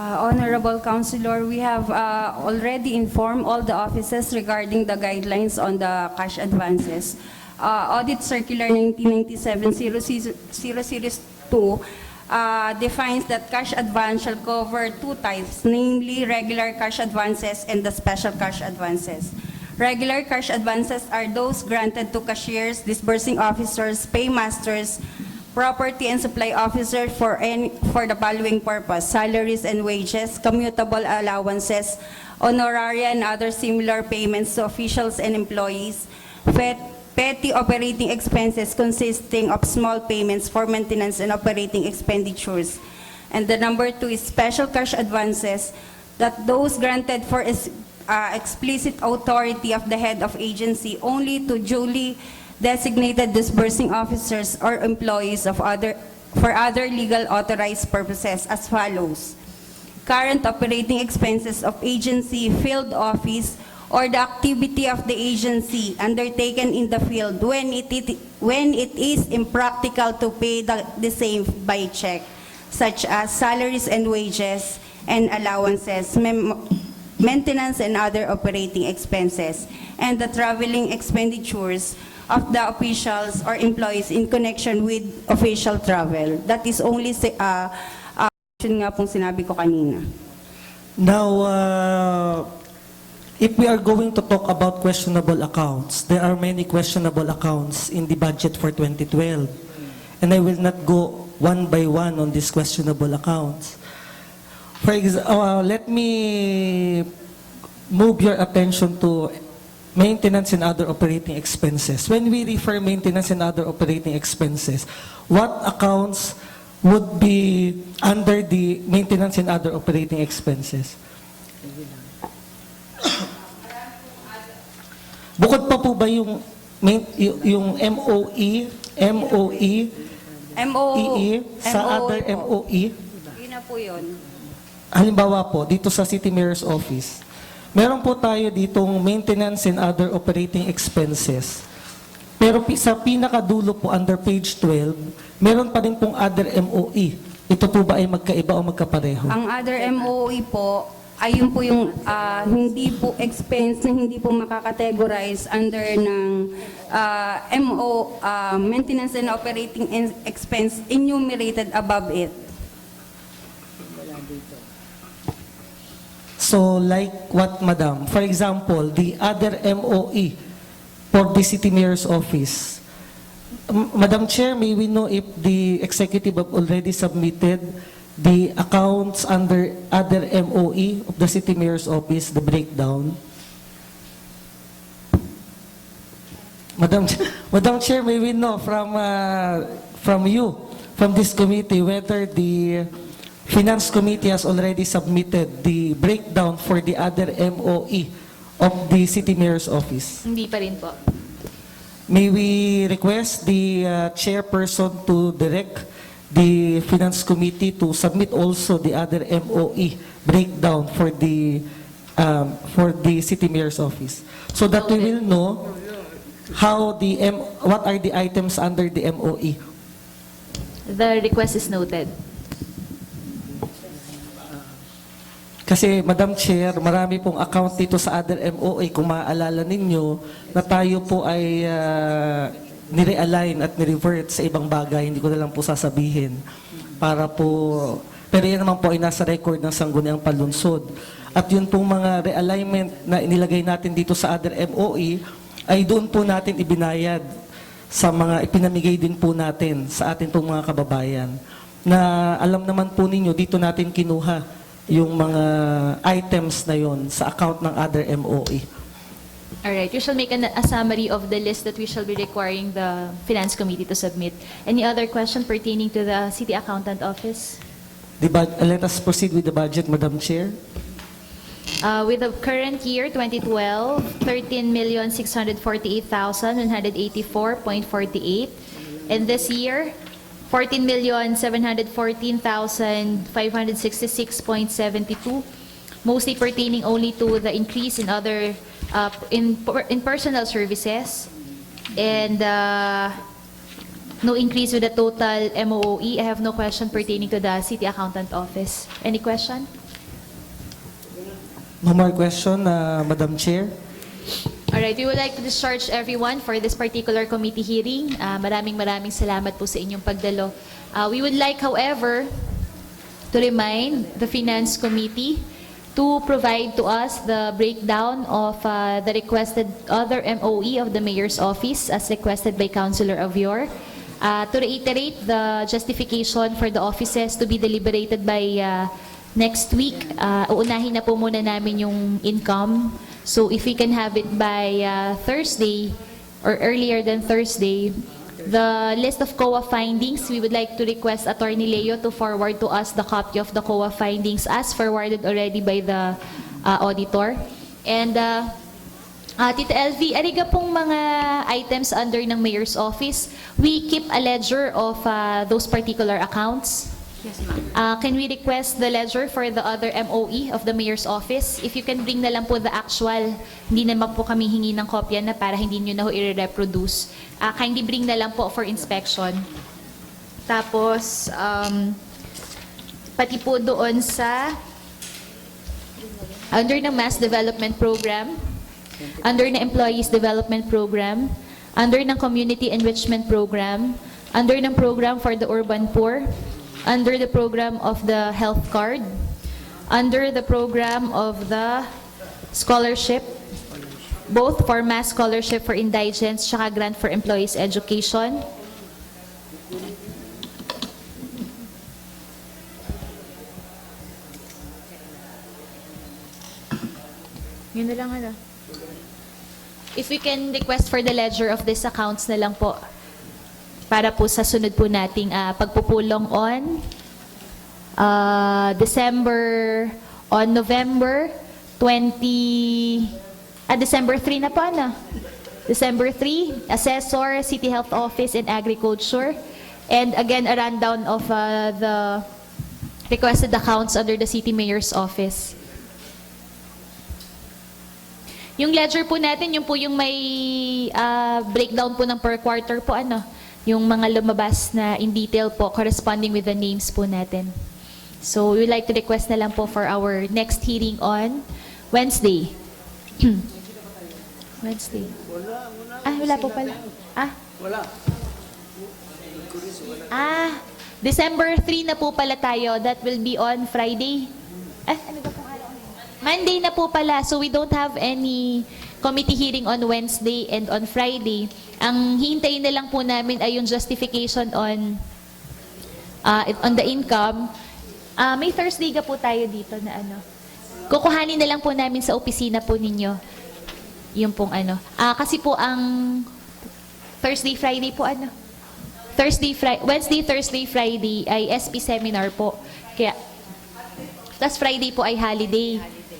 Honorable Councilor, we have already informed all the offices regarding the guidelines on the cash advances. Audit Circular 1997-002 defines that cash advance shall cover two types, namely regular cash advances and the special cash advances. Regular cash advances are those granted to cashiers, disbursing officers, paymasters, property and supply officer for the following purpose: salaries and wages, commutable allowances, honoraria and other similar payments to officials and employees, petty operating expenses consisting of small payments for maintenance and operating expenditures. And the number 2 is special cash advances, that those granted for explicit authority of the head of agency only to duly designated disbursing officers or employees for other legal authorized purposes as follows. current operating expenses of agency, field office, or the activity of the agency undertaken in the field when it is impractical to pay the same by check, such as salaries and wages and allowances, maintenance and other operating expenses, and the traveling expenditures of the officials or employees in connection with official travel. That is only yun nga pong sinabi ko kanina. Now, if we are going to talk about questionable accounts, there are many questionable accounts in the budget for 2012. And I will not go one by one on these questionable accounts. For example, let me move your attention to maintenance and other operating expenses. When we refer maintenance and other operating expenses, what accounts would be under the maintenance and other operating expenses? Bukod pa po ba yung MOE sa other MOE? Yun na po yun. Halimbawa po, dito sa City Mayor's Office, meron po tayo ditong maintenance and other operating expenses. Pero sa pinakadulo po, under page 12, meron pa rin pong other MOE. Ito po ba ay magkaiba o magkapareho? Ang other MOE po, ayun po yung hindi po expense na hindi po makakategorize under ng maintenance and operating expense enumerated above it. So like what, Madam? For example, the other MOE for the City Mayor's Office. Madam Chair, may we know if the executive have already submitted the accounts under other MOE of the City Mayor's Office, the breakdown? Madam Chair, may we know from you, from this committee, whether the Finance Committee has already submitted the breakdown for the other MOE of the City Mayor's Office? Hindi pa rin po. May we request the chairperson to direct the Finance Committee to submit also the other MOE breakdown for the City Mayor's Office, so that we will know how what are the items under the MOE. The request is noted. Kasi, Madam Chair, marami pong account dito sa other MOE, kung maaalala ninyo, na tayo po ay nire-align at nire-revert sa ibang bagay, hindi ko na lang po sasabihin. Para po, pero yan naman po ay nasa record ng Sangguniang Panlunsod. At yun pong mga realignment na inilagay natin dito sa other MOE, ay doon po natin ibinayad sa mga ipinamigay din po natin sa atin pong mga kababayan. Na alam naman po ninyo, dito natin kinuha yung mga items na yon sa account ng other MOE. Alright, we shall make a summary of the list that we shall be requiring the Finance Committee to submit. Any other question pertaining to the City Accountant Office? Let us proceed with the budget, Madam Chair. With the current year, 2012, 13,648,184.48. And this year, 14,714,566.72, mostly pertaining only to the increase in other in personal services, and no increase with the total MOE. I have no question pertaining to the City Accountant Office. Any question? No more question, Madam Chair. Alright, we would like to discharge everyone for this particular committee hearing. Maraming salamat po sa inyong pagdalo. We would like, however, to remind the Finance Committee to provide to us the breakdown of the requested other MOE of the Mayor's Office as requested by Councilor Avior. To reiterate, the justification for the offices to be deliberated by next week, uunahin na po muna namin yung income. So if we can have it by Thursday or earlier than Thursday, the list of COA findings, we would like to request Attorney Leo to forward to us the copy of the COA findings as forwarded already by the auditor. And Tita LV, ariga pong mga items under ng Mayor's Office, we keep a ledger of those particular accounts. Yes, ma'am. Can we request the ledger for the other MOE of the Mayor's Office? If you can bring na lang po the actual, hindi naman po kami hingi ng kopya na para hindi nyo na ho i-reproduce. Kindly bring na lang po for inspection. Tapos, pati po doon sa, under ng Mass Development Program, under ng Employees Development Program, under ng Community Enrichment Program, under ng Program for the Urban Poor, under the program of the health card, under the program of the scholarship, both for mass scholarship for indigents, tsaka grant for employees education. Yun na lang, ano. If we can request for the ledger of these accounts na lang po, para po sa sunod po nating pagpupulong on November 20, December 3 na po, ano? December 3, Assessor, City Health Office and Agriculture. And again, a rundown of the requested accounts under the City Mayor's Office. Yung ledger po natin, yung po yung may breakdown po ng per quarter po, ano? Yung mga lumabas na in detail po, corresponding with the names po natin. So, we would like to request na lang po for our next hearing on Wednesday. Wednesday. Wala po pala. December 3 na po pala tayo. That will be on Friday. Ano ba po? Monday na po pala. So, we don't have any committee hearing on Wednesday and on Friday. Ang hihintayin na lang po namin ay yung justification on the income. May Thursday ka po tayo dito na ano. Kukuhanin na lang po namin sa opisina po ninyo. Yung pong ano. Kasi po ang Thursday, Friday po ano. Wednesday, Thursday, Friday ay SP seminar po. Kaya, tas Friday po ay holiday.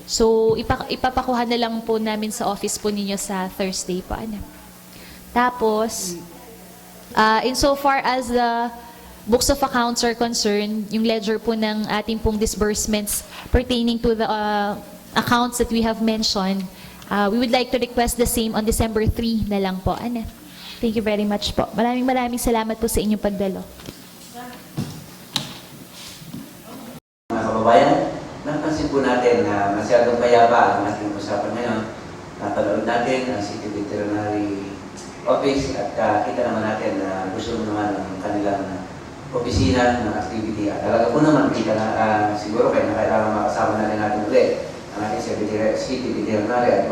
So, ipapakuha na lang po namin sa office po ninyo sa Thursday po. Ano. Tapos, insofar as the books of accounts are concerned, yung ledger po ng ating pong disbursements pertaining to the accounts that we have mentioned, we would like to request the same on December 3 na lang po. Ano. Thank you very much po. Maraming salamat po sa inyong pagdalo. Mga kababayan, napansin po natin na masyadong payapa ang ating usapan ngayon. Napanood natin ang City Veterinary Office at kita naman natin na gusto naman ang kanilang opisina ng activity. At talaga po naman kita na siguro kaya na kailangan makasama na rin natin ulit ang ating City Veterinary at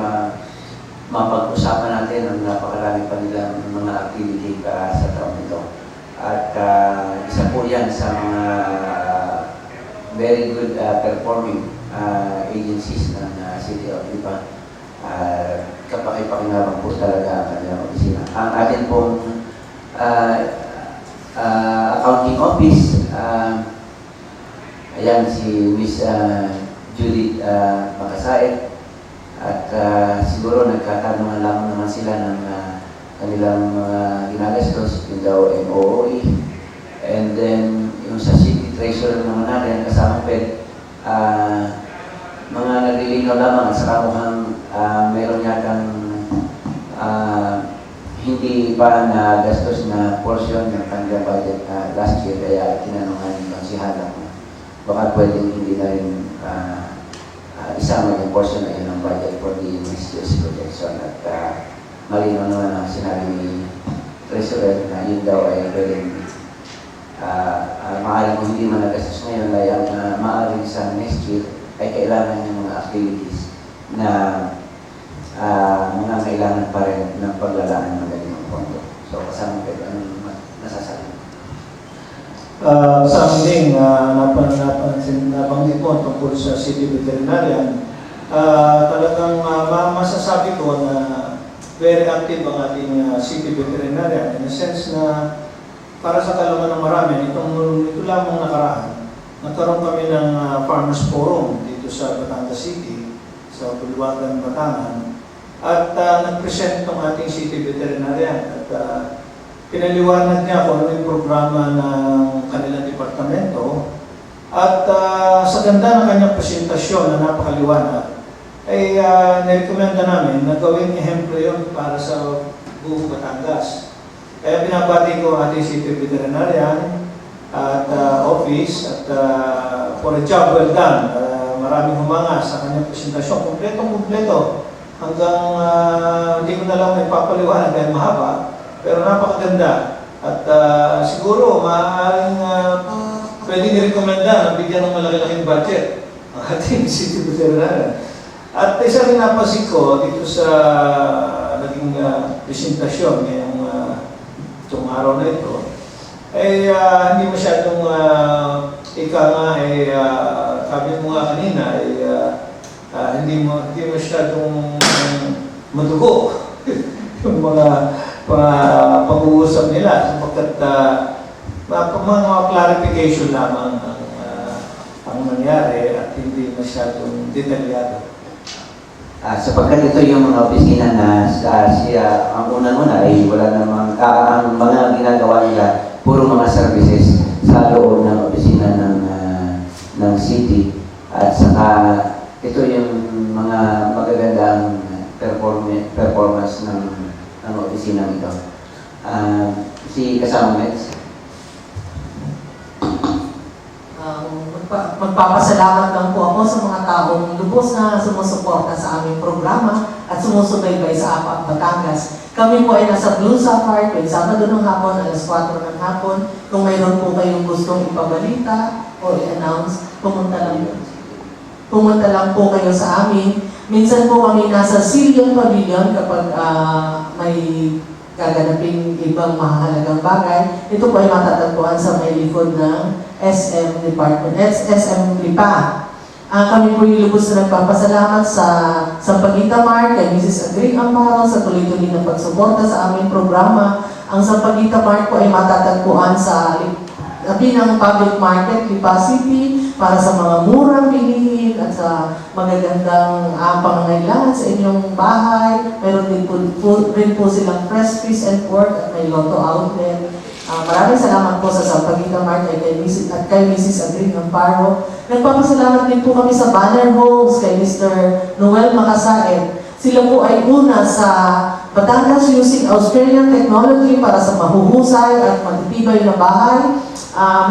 mapag-usapan natin ang napakarami pa nilang mga activity sa taong ito. At isa po yan sa mga very good performing agencies ng City of Lipa. Kapaki-pakinabang po talaga ang kanilang opisina. Ang atin pong accounting office, ayan si Miss Judith Makasaet. At siguro nagkatanungan lang naman sila ng kanilang mga ginagastos, yung daw MOE. And then, yung sa City Treasurer naman natin, kasama PED, mga naglilinaw lamang sa kamukhang meron yatang hindi pa na gastos na portion ng kanilang budget last year, kaya tinanungan yung konsihala ko. Baka pwedeng hindi na rin isama yung portion na yun ng budget for the next year's projection. At malinaw naman ang sinabi ni Treasurer na yun daw ay pwedeng maaaring kung hindi man nagastos ngayon, kaya maaaring sa next year ay kailangan yung mga activities na mga kailangan pa rin ng paglalaan ng ganitong pondo. So, kasama kayo, anong nasasabi? Sa amin, nabanggit po tungkol sa City Veterinarian, talagang masasabi ko na very active ang ating City Veterinarian in a sense na para sa kalaman ng marami, ito lamang nakaraan, nagkaroon kami ng Farmers Forum dito sa Batangas City, sa Bulwagan, Batangan, at nag-present itong ating City Veterinarian at pinaliwanag niya kung ano yung programa ng kanilang departamento At sa ganda ng kanyang presentasyon na napakaliwanag, ay nirekomenda namin na gawing ehemplo yun para sa buong Batangas. Kaya binabati ko ang ating City Veterinarian at office at for a job well done. Maraming humanga sa kanyang presentasyon. Kompleto. Hanggang hindi ko na lang may papaliwanag dahil mahaba, pero napakaganda. At siguro maaaring pwede nirekomenda na bigyan ng malaki-laking budget ang ating City Veterinarian. At isa rin napansin ko dito sa naging presentasyon ngayong itong araw na ito, ay hindi masyadong ika nga ay sabi mo nga kanina ay hindi masyadong madugo yung mga pag-uusap nila sapagkat mga clarification lamang ang nangyari at hindi masyadong detalyado. Sapagkat ito yung mga opisina na siya, ang unang-una ay wala namang, ang mga ginagawa nila, puro mga services sa loob ng opisina ng city. At saka ito yung mga magagandang performance ng opisina nito. Si Kasama Mets. Magpapasalamat lang po ako sa mga taong lubos na sumusuporta sa aming programa at sumusubaybay sa APAP Batangas. Kami po ay nasa Blue Sapphire tuwing Sabado ng hapon, alas 4 ng hapon. Kung mayroon po kayong gustong ipabalita o i-announce, pumunta lang po kayo sa amin. Minsan po kami nasa Silion Pavilion kapag may gaganaping ibang mahalagang bagay. Ito po ay matatagpuan sa may likod ng SM Department, SM Lipa. Kami po yung lubos na nagpapasalamat sa Sampaguita Mart, kay Mrs. Adric Amparo sa tuloy-tuloy na pagsuporta sa aming programa. Ang Sampaguita Mart po ay matatagpuan sa labi ng public market, Lipa City, para sa mga murang bilihin at sa magagandang pangangailangan sa inyong bahay. Meron din po silang fresh fish and pork at may Lotto outlet. Maraming salamat po sa Sampaguita Mart at kay Mrs. Adric Amparo. Nagpapasalamat din po kami sa Banner Homes kay Mr. Noel Macasaet. Sila po ay una sa Batangas using Australian technology para sa mahuhusay at matitibay na bahay.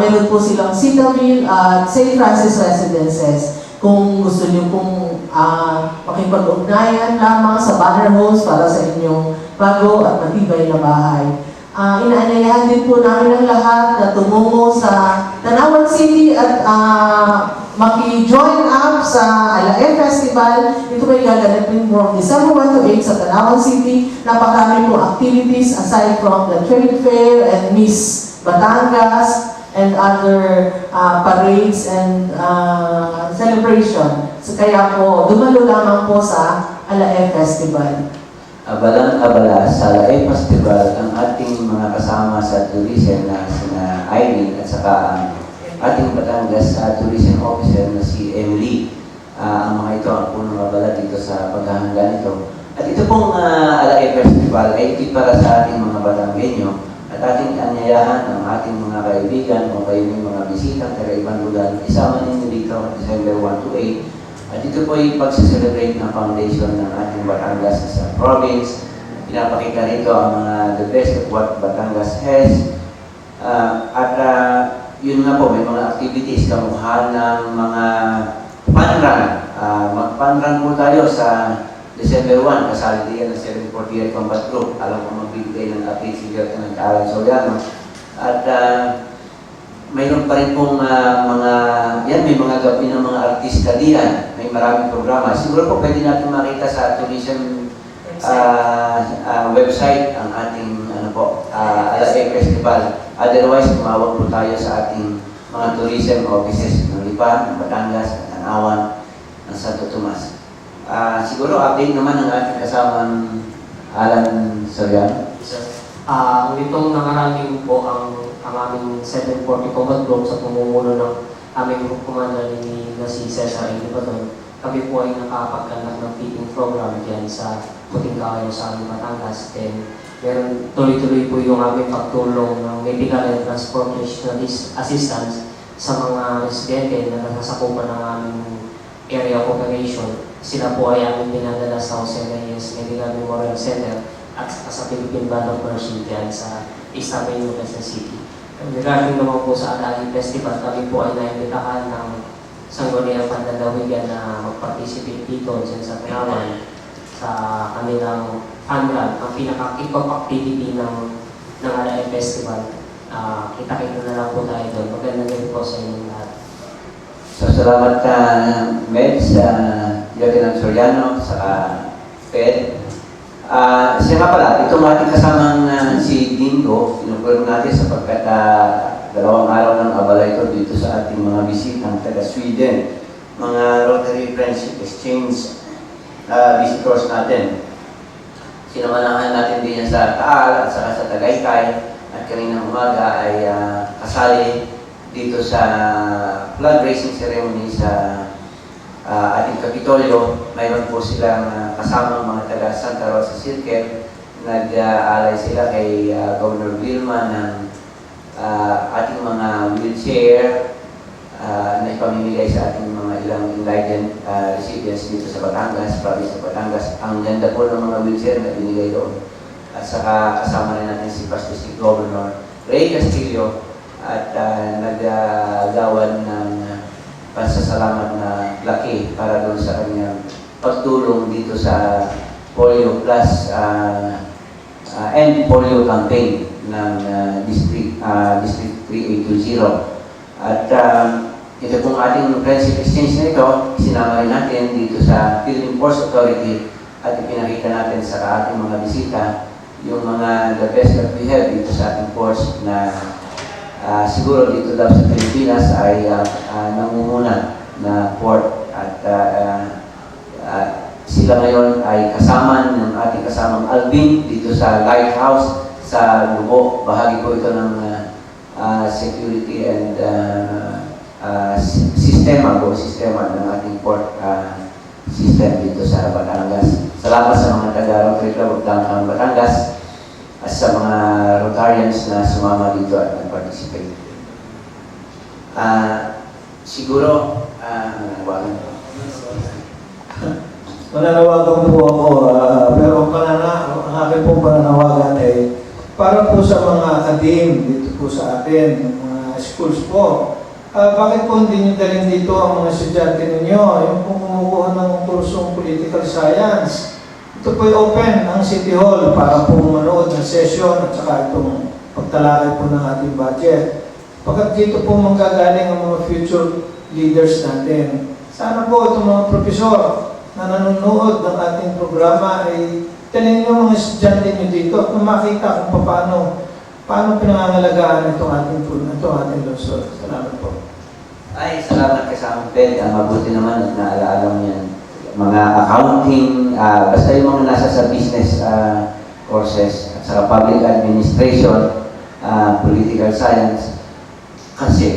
Meron po silang Citaville at St. Francis Residences. Kung gusto niyo pong makipag-ugnayan lamang sa Banner Homes para sa inyong bago at matibay na bahay. Inaanyayahan din po namin ang lahat na tumungo sa Tanawan City at maki-join up sa Alae Festival. Ito ay gaganapin from December 1 to 8 sa Tanawan City. Napakarami po activities aside from the trade fair and Miss Batangas and other parades and celebration. So, kaya po, dumalo lamang po sa Alae Festival. Abalang-abala sa Alae Festival ang ating mga kasama sa tourism na sina Irene at saka ang ating Batangas tourism officer na si Emily. Ang mga ito ang punong abala dito sa paghahanda nito. At ito pong Alae Festival ay ito para sa ating mga Batanggenyo at ating anyayahan ng ating mga kaibigan kung kayo may mga bisitang taga ibang lugar. Isama ninyo dito December 1 to 8. At ito po ay pag-celebrate ng foundation ng ating Batangas sa province. Pinapakita rito ang mga the best of what Batangas has. Yun nga po, may mga activities kamukha ng mga fun-run. Mag-fun-run po tayo sa December 1, kasali diyan ng 748 Combat Group. Alam ko magbibigay ng update si Gerta ng Alan Soriano. At mayroon pa rin pong may mga gabi ng mga artista diyan. May maraming programa. Siguro po pwede natin makita sa tourism website ang ating Alae Festival. Otherwise, tumawag po tayo sa ating mga tourism offices ng Lipa, ng Batangas, ng Tanawan, ng Santo Tomas. Siguro update naman ng ating kasamang Alan Soriano. Nitong nakarangin po ang aming 740 Combat Group sa pumumuno ng aming group commander na si Cesar Ilibaton. Kami po ay nakapagkandak ng feeding program dyan sa Puting Kawayo sa aming Batangas. Then, meron tuloy-tuloy po yung aming pagtulong ng medical and transportation assistance sa mga estudyante na nasasakupan ng aming area of operation. Sila po ay aming pinadala sa Jose Reyes Medical Memorial Center at sa Philippine Band of Mercy dyan sa East Avenue, Quezon City. Regarding naman po sa Alahin Festival, kami po ay naimbitahan ng Sangguniang Pandalawigan na mag-participate dito dyan sa Palawan sa kanilang annual, ang pinaka-kick-off activity ng Alahin Festival. Kita-kita na lang po tayo doon. Magandang gabi po sa inyong lahat. So, salamat Meds, Lieutenant Soriano, sa Fed. Siya nga pala, itong ating kasamang si Dingo, pinupulong natin sapagkat 2 araw ng abala ito dito sa ating mga bisitang taga-Sweden, mga Rotary Friendship Exchange visitors natin. Sinamanahan natin din yan sa Taal at saka sa Tagaytay at kaninang umaga ay kasali dito sa flag raising ceremony sa ating Kapitolyo. Mayroon po silang kasamang mga taga Santa Rosa Circle. Nag-alay sila kay Governor Vilma ng ating mga wheelchair na ipamimigay sa ating mga ilang enlightened recipients dito sa Batangas, province sa Batangas. Ang ganda po ng mga wheelchair na binigay doon. At saka kasama rin natin si Past District Governor Ray Castillo at nagagawan ng pasasalamat na laki para doon sa kanyang pagtulong dito sa Polio Plus and Polio campaign ng District 3820. At ito pong ating friendship exchange na ito, sinama rin natin dito sa Philippine Ports Authority at ipinakita natin sa ating mga bisita yung mga the best that we have dito sa ating ports na siguro dito daw sa Pilipinas ay nangunguna na port at sila ngayon ay kasama ng ating kasamang Alvin dito sa Lighthouse sa Lubo. Bahagi po ito ng security and sistema ng ating port system dito sa Batangas. Salamat sa mga taga-Rotary Club of Downtown Batangas at sa mga Rotarians na sumama dito at nag-participate. Siguro, Mananawagan po ako, pero ang aking pong pananawagan ay para po sa mga academe dito po sa atin, mga schools po. Bakit po hindi nyo dalhin dito ang mga estudyante ninyo? Yung po kumukuha ng kursong political science. Ito po open ang City Hall para po manood ng session at saka itong pagtalakay po ng ating budget. Pagkat dito po manggagaling ang mga future leaders natin. Sana po itong mga profesor na nanonood ng ating programa ay talin nyo mga estudyante nyo dito at makita kung paano pinangangalagaan itong ating lungsod. Salamat po. Ay, salamat kasamang Fed. Mabuti naman at naalaala mo yan. Mga accounting, basta yung mga nasa sa business courses at saka public administration, political science. Kasi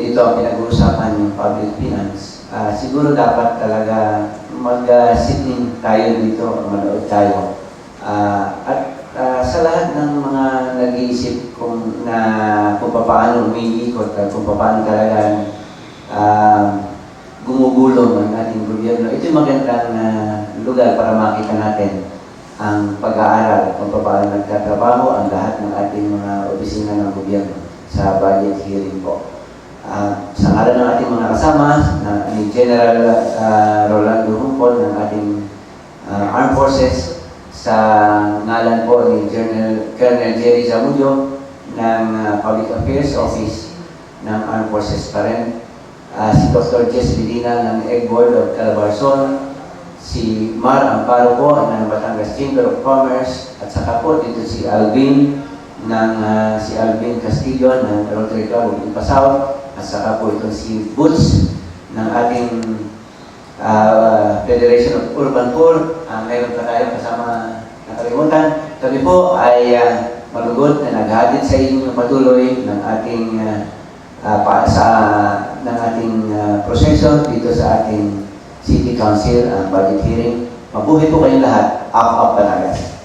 dito ang pinag-uusapan yung public finance. Siguro dapat talaga mag-sitting tayo dito, manood tayo. At sa lahat ng mga nag-iisip kung paano umiikot at kung paano talaga gumugulong ang ating gobyerno, ito yung magandang lugar para makita natin ang pag-aaral kung paano nagtatrabaho ang lahat ng ating mga opisina ng gobyerno sa budget hearing po. Sa ngalan ng ating mga kasama, ni General Rolando Humpol ng ating Armed Forces, sa ngalan po ni Colonel Jerry Zamudio ng Public Affairs Office ng Armed Forces pa rin, si Dr. Jess Medina ng Egg Board of Calabarzon, si Mar Amparo po ng Batangas Chamber of Commerce, at saka po dito si Alvin Castillo ng Rotary Club of Impasao, at saka po itong si Boots ng ating Federation of Urban Poor. Mayroon pa tayo kasama nakalimutan. Kami po ay malugod na naghatid sa inyo patuloy ng ating proseso dito sa ating City Council budget hearing. Mabuhay po kayong lahat. Up, Batangas.